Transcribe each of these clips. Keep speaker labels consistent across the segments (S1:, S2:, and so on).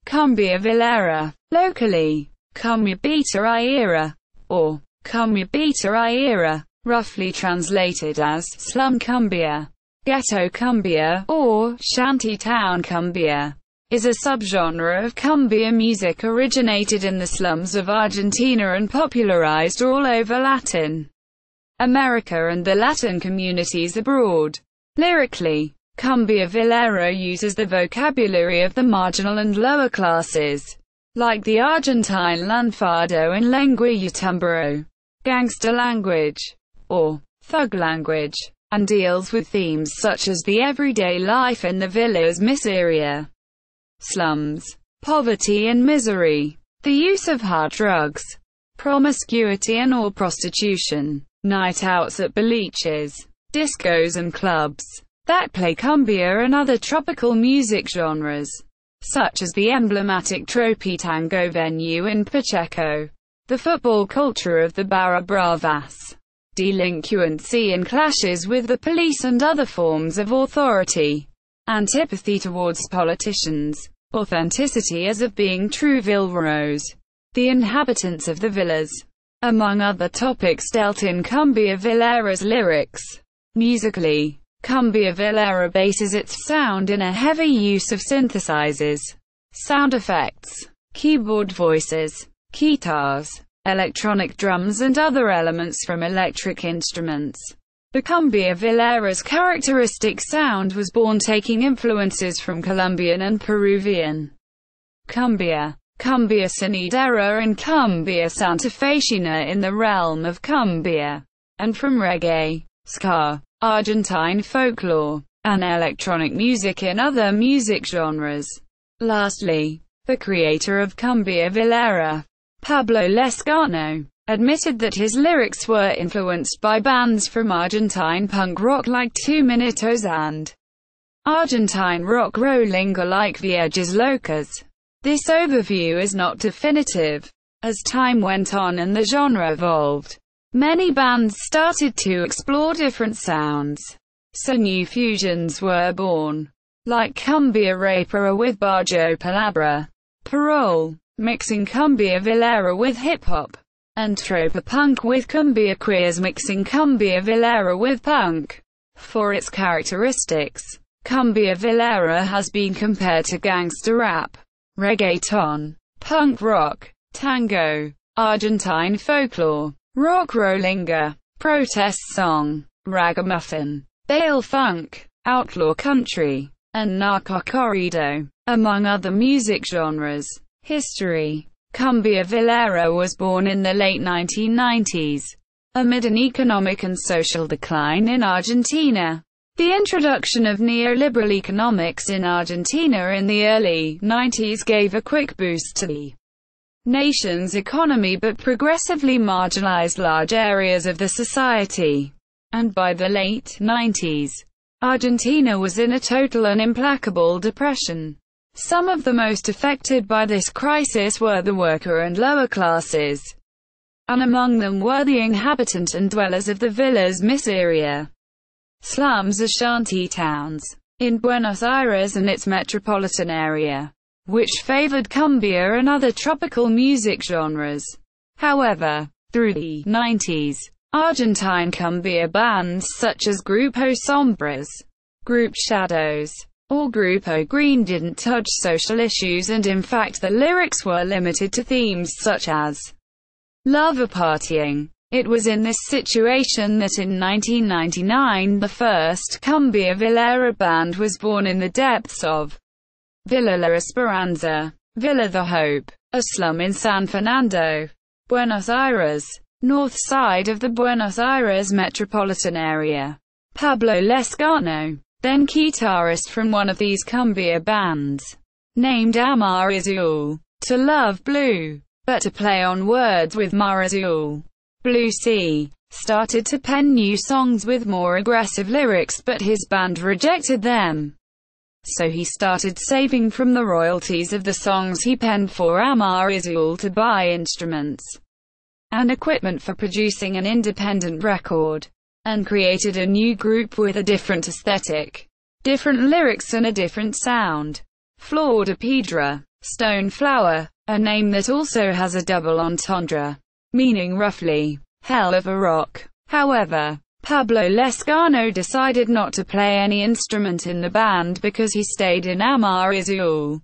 S1: Cumbia villera, locally, Cumbia viʻeɾa, or Cumbia viʻeɾa, roughly translated as slum cumbia, ghetto cumbia, or shantytown cumbia, is a subgenre of cumbia music originated in the slums of Argentina and popularized all over Latin America and the Latin communities abroad. Lyrically, Cumbia villera uses the vocabulary of the marginal and lower classes, like the Argentine lunfardo and lenguaje tumbero, gangsta language, or thug language, and deals with themes such as the everyday life in the villas, miseria, slums, poverty and misery, the use of hard drugs, promiscuity and or prostitution, night outs at boliches, discos and clubs that play cumbia and other tropical music genres, such as the emblematic Tropitango venue in Pacheco, the football culture of the barra bravas, delincuency and clashes with the police and other forms of authority, antipathy towards politicians, authenticity as of being true villeros, the inhabitants of the villas, among other topics dealt in Cumbia villera's lyrics. Musically, Cumbia villera bases its sound in a heavy use of synthesizers, sound effects, keyboard voices, guitars, electronic drums and other elements from electric instruments. The Cumbia villera's characteristic sound was born taking influences from Colombian and Peruvian cumbia, cumbia sonidera and cumbia santafesina in the realm of cumbia, and from reggae, ska, Argentine folklore, and electronic music in other music genres. Lastly, the creator of Cumbia villera, Pablo Lescano, admitted that his lyrics were influenced by bands from Argentine punk rock like 2 Minutos and Argentine rock rollinga like Viejas Locas. This overview is not definitive. As time went on and the genre evolved, many bands started to explore different sounds, so new fusions were born, like Cumbia rapera with Barrio Palabra, Parole, mixing Cumbia villera with hip-hop, and Tropapunk with Cumbia queers mixing Cumbia villera with punk. For its characteristics, Cumbia villera has been compared to gangsta rap, reggaeton, punk rock, tango, Argentine folklore, rock rollinga, protest song, ragamuffin, bale funk, outlaw country, and narco corrido, among other music genres. History. Cumbia villera was born in the late 1990s, amid an economic and social decline in Argentina. The introduction of neoliberal economics in Argentina in the early 90s gave a quick boost to the nation's economy but progressively marginalized large areas of the society. And by the late 90s, Argentina was in a total and implacable depression. Some of the most affected by this crisis were the worker and lower classes, and among them were the inhabitants and dwellers of the villas, miseria, slums or shanty towns, in Buenos Aires and its metropolitan area, which favored cumbia and other tropical music genres. However, through the 90s, Argentine cumbia bands such as Grupo Sombras, Group Shadows, or Grupo Green didn't touch social issues, and in fact the lyrics were limited to themes such as love or partying. It was in this situation that in 1999 the first Cumbia villera band was born in the depths of Villa La Esperanza, Villa the Hope, a slum in San Fernando, Buenos Aires, north side of the Buenos Aires metropolitan area. Pablo Lescano, then guitarist from one of these cumbia bands, named Amar Azul, to love blue, but to play on words with Mar Azul, Blue Sea, started to pen new songs with more aggressive lyrics, but his band rejected them. So he started saving from the royalties of the songs he penned for Amar Azul to buy instruments and equipment for producing an independent record, and created a new group with a different aesthetic, different lyrics and a different sound. Flor de Piedra, stone flower, a name that also has a double entendre, meaning roughly, hell of a rock. However, Pablo Lescano decided not to play any instrument in the band because he stayed in Amarillo,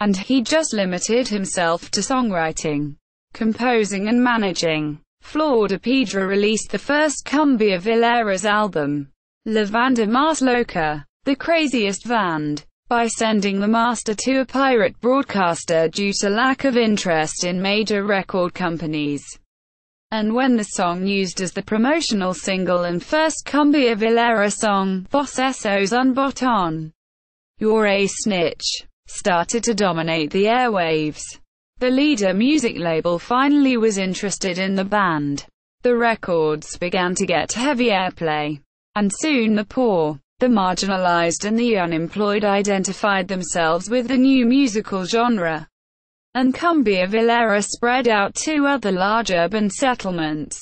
S1: and he just limited himself to songwriting, composing and managing. Flor de Piedra released the first Cumbia villera's album, La Banda Más Loca, The Craziest Band, by sending the master to a pirate broadcaster due to lack of interest in major record companies. And when the song used as the promotional single and first Cumbia villera song, Vos Esos un Boton, You're a Snitch, started to dominate the airwaves. The leader music label finally was interested in the band. The records began to get heavy airplay, and soon the poor, the marginalized and the unemployed identified themselves with the new musical genre, and Cumbia villera spread out to other large urban settlements,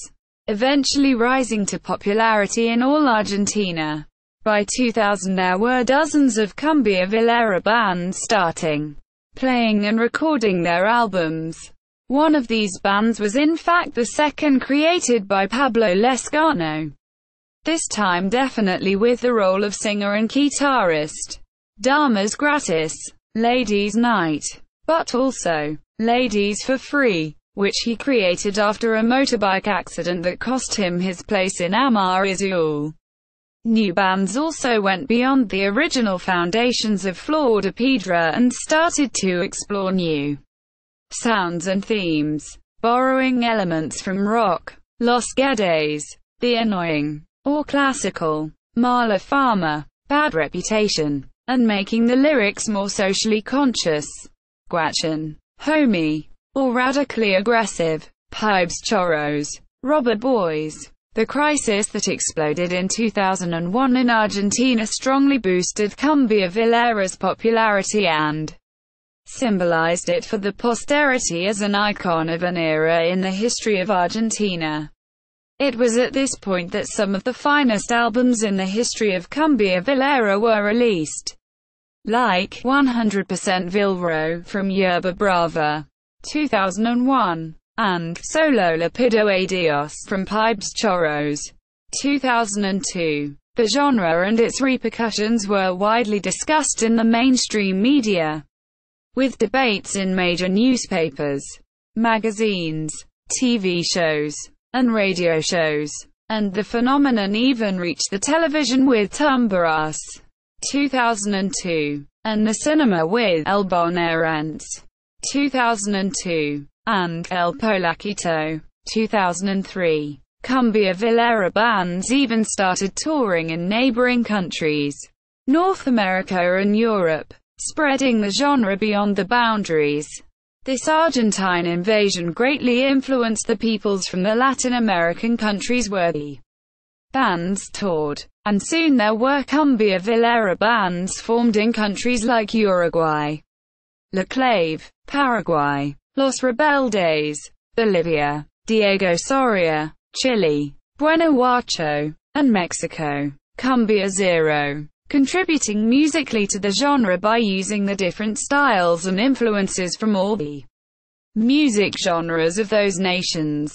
S1: eventually rising to popularity in all Argentina. By 2000 there were dozens of Cumbia villera bands starting, playing and recording their albums. One of these bands was in fact the second created by Pablo Lescano, this time definitely with the role of singer and guitarist. Damas Gratis, Ladies Night, but also Ladies for Free, which he created after a motorbike accident that cost him his place in Amarillo. New bands also went beyond the original foundations of Flor de Piedra and started to explore new sounds and themes, borrowing elements from rock, Los Guedes, The Annoying, or classical, Mala Fama, Bad Reputation, and making the lyrics more socially conscious, Guachin, Homie, or radically aggressive, Pibes Chorros, Robber Boys. The crisis that exploded in 2001 in Argentina strongly boosted Cumbia villera's popularity and symbolized it for the posterity as an icon of an era in the history of Argentina. It was at this point that some of the finest albums in the history of Cumbia villera were released, like 100% Villero from Yerba Brava, 2001, and Solo Le Pido a Dios from Pibes Chorros, 2002. The genre and its repercussions were widely discussed in the mainstream media, with debates in major newspapers, magazines, TV shows, and radio shows, and the phenomenon even reached the television with Tumberos, 2002, and the cinema with El Bonaerense, 2002, and El Polaquito, 2003. Cumbia villera bands even started touring in neighboring countries, North America and Europe, spreading the genre beyond the boundaries. This Argentine invasion greatly influenced the peoples from the Latin American countries where the bands toured, and soon there were Cumbia villera bands formed in countries like Uruguay, La Clave, Paraguay, Los Rebeldes, Bolivia, Diego Soria, Chile, Guanajuato, and Mexico. Cumbia Zero, contributing musically to the genre by using the different styles and influences from all the music genres of those nations,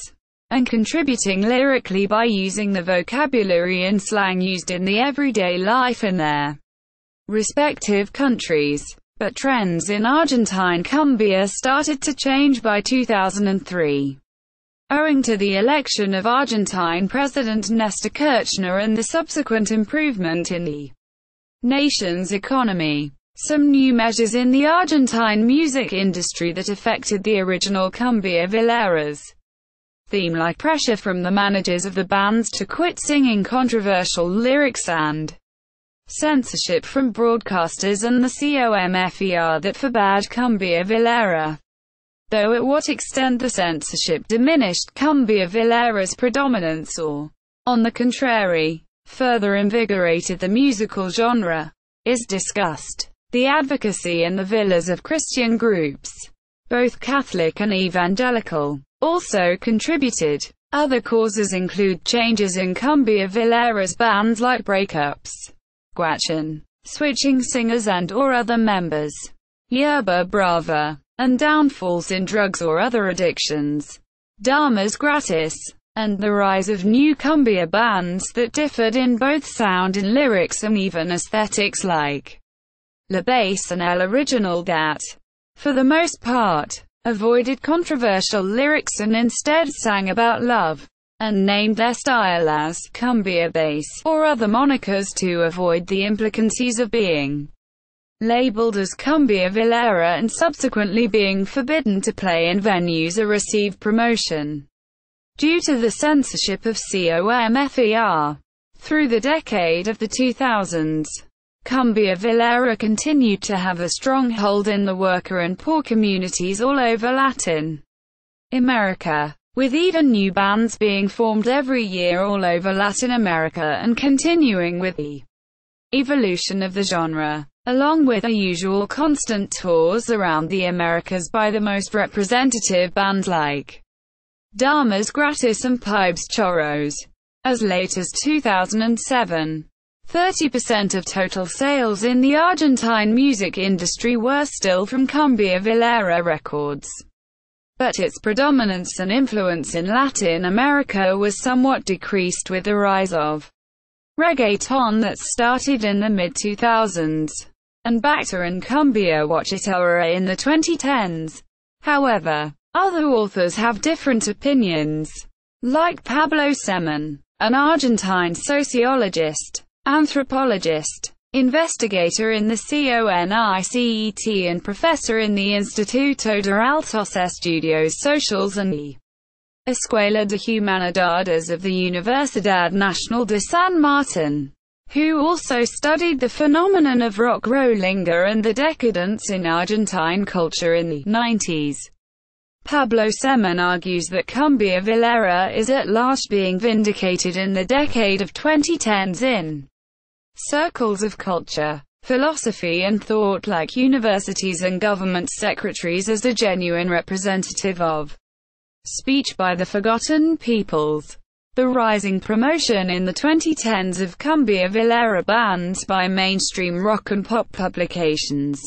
S1: and contributing lyrically by using the vocabulary and slang used in the everyday life in their respective countries. But trends in Argentine cumbia started to change by 2003. Owing to the election of Argentine President Néstor Kirchner and the subsequent improvement in the nation's economy, some new measures in the Argentine music industry that affected the original Cumbia villeras theme, like pressure from the managers of the bands to quit singing controversial lyrics and censorship from broadcasters and the COMFER that forbade Cumbia villera. Though at what extent the censorship diminished Cumbia villera's predominance or, on the contrary, further invigorated the musical genre, is discussed. The advocacy in the villas of Christian groups, both Catholic and evangelical, also contributed. Other causes include changes in Cumbia villera's bands like breakups, guachin, switching singers and or other members, yerba brava, and downfalls in drugs or other addictions, damas gratis, and the rise of new cumbia bands that differed in both sound and lyrics and even aesthetics, like la bass and el original that, for the most part, avoided controversial lyrics and instead sang about love, and named their style as cumbia bass, or other monikers to avoid the implicancies of being labeled as cumbia villera and subsequently being forbidden to play in venues or receive promotion due to the censorship of COMFER. Through the decade of the 2000s, cumbia villera continued to have a strong hold in the worker and poor communities all over Latin America, with even new bands being formed every year all over Latin America and continuing with the evolution of the genre, along with the usual constant tours around the Americas by the most representative bands like Damas Gratis and Pibes Chorros. As late as 2007, 30% of total sales in the Argentine music industry were still from cumbia villera records. But its predominance and influence in Latin America was somewhat decreased with the rise of reggaeton that started in the mid-2000s, and bachata and cumbia viêʃeɾa in the 2010s. However, other authors have different opinions, like Pablo Semen, an Argentine sociologist, anthropologist, investigator in the CONICET and professor in the Instituto de Altos Estudios Sociales and the Escuela de Humanidades of the Universidad Nacional de San Martín, who also studied the phenomenon of rock rollinga and the decadence in Argentine culture in the 90s. Pablo Semen argues that cumbia villera is at last being vindicated in the decade of 2010s in circles of culture, philosophy and thought like universities and government secretaries as a genuine representative of speech by the forgotten peoples. The rising promotion in the 2010s of cumbia villera bands by mainstream rock and pop publications,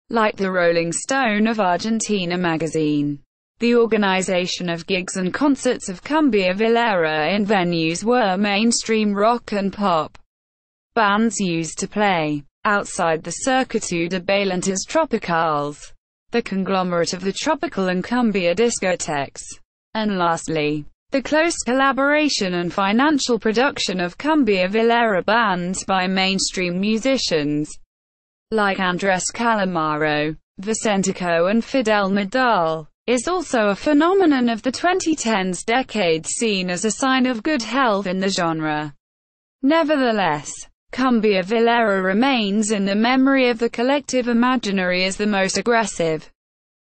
S1: like the Rolling Stone of Argentina magazine. The organization of gigs and concerts of cumbia villera in venues where mainstream rock and pop bands used to play, outside the Circuito de Bailantes Tropicales, the conglomerate of the tropical and cumbia discotheques. And lastly, the close collaboration and financial production of cumbia villera bands by mainstream musicians, like Andrés Calamaro, Vicentico and Fidel Medal, is also a phenomenon of the 2010s decade seen as a sign of good health in the genre. Nevertheless, cumbia villera remains in the memory of the collective imaginary as the most aggressive,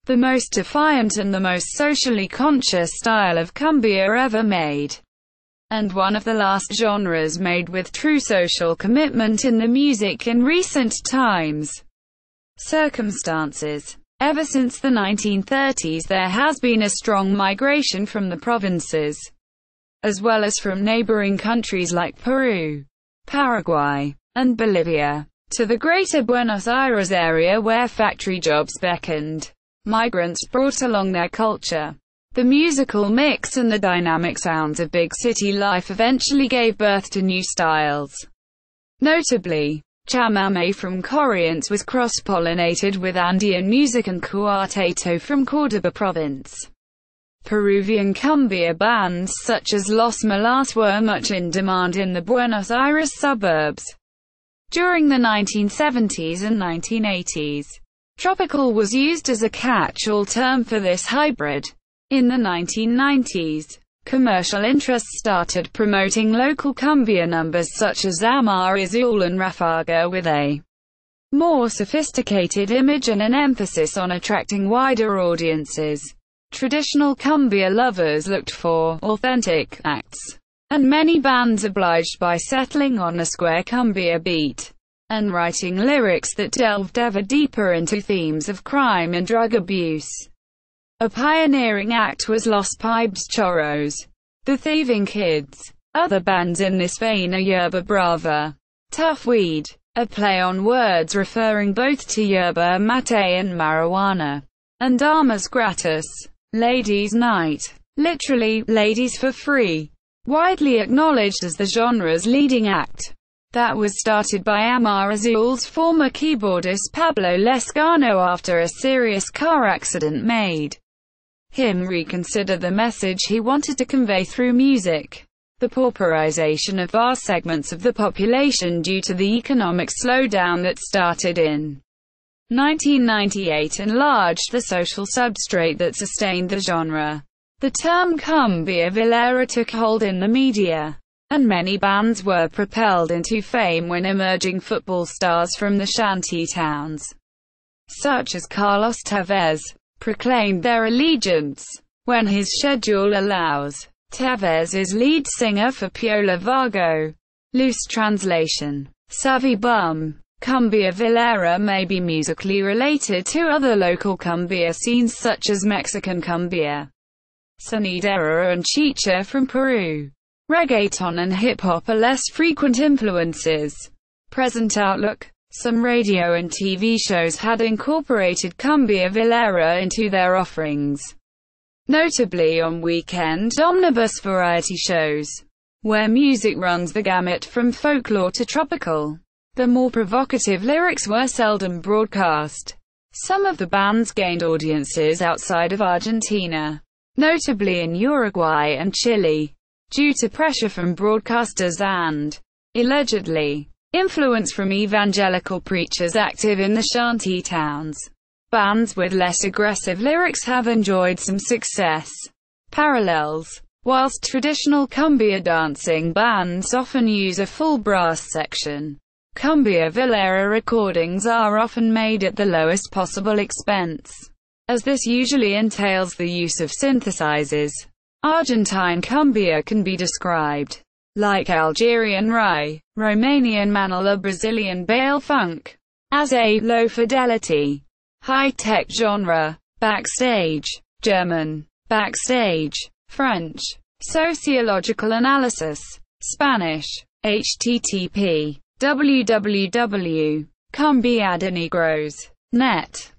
S1: the most defiant and the most socially conscious style of cumbia ever made, and one of the last genres made with true social commitment in the music in recent times. Circumstances. Ever since the 1930s there has been a strong migration from the provinces, as well as from neighboring countries like Peru, Paraguay, and Bolivia, to the greater Buenos Aires area where factory jobs beckoned. Migrants brought along their culture. The musical mix and the dynamic sounds of big city life eventually gave birth to new styles. Notably, chamamé from Corrientes was cross-pollinated with Andean music and cuarteto from Córdoba province. Peruvian cumbia bands such as Los Malas were much in demand in the Buenos Aires suburbs. During the 1970s and 1980s, tropical was used as a catch-all term for this hybrid. In the 1990s, commercial interests started promoting local cumbia numbers such as Amar Azul and Rafaga with a more sophisticated image and an emphasis on attracting wider audiences. Traditional cumbia lovers looked for authentic acts, and many bands obliged by settling on a square cumbia beat and writing lyrics that delved ever deeper into themes of crime and drug abuse. A pioneering act was Los Pibes Chorros, the Thieving Kids. Other bands in this vein are Yerba Brava, Tough Weed, a play on words referring both to yerba mate and marijuana, and damas gratis, ladies' night, literally, ladies for free, widely acknowledged as the genre's leading act. That was started by Amar Azul's former keyboardist Pablo Lescano after a serious car accident made him reconsider the message he wanted to convey through music. The pauperization of vast segments of the population due to the economic slowdown that started in 1998 enlarged the social substrate that sustained the genre. The term cumbia villera took hold in the media, and many bands were propelled into fame when emerging football stars from the shanty towns, such as Carlos Tevez, proclaimed their allegiance. When his schedule allows, Tevez is lead singer for Piola Vago. Loose translation: savvy bum. Cumbia villera may be musically related to other local cumbia scenes such as Mexican cumbia, sonidera and chicha from Peru. Reggaeton and hip-hop are less frequent influences. Present outlook: some radio and TV shows had incorporated cumbia villera into their offerings, notably on weekend omnibus variety shows, where music runs the gamut from folklore to tropical. The more provocative lyrics were seldom broadcast. Some of the bands gained audiences outside of Argentina, notably in Uruguay and Chile, due to pressure from broadcasters and, allegedly, influence from evangelical preachers active in the shanty towns. Bands with less aggressive lyrics have enjoyed some success. Parallels: whilst traditional cumbia dancing bands often use a full brass section, cumbia villera recordings are often made at the lowest possible expense, as this usually entails the use of synthesizers. Argentine cumbia can be described like Algerian rai, Romanian manal or Brazilian baile funk, as a low-fidelity, high-tech genre. Backstage. German. Backstage. French. Sociological analysis. Spanish. http://www.cumbiadenegros.net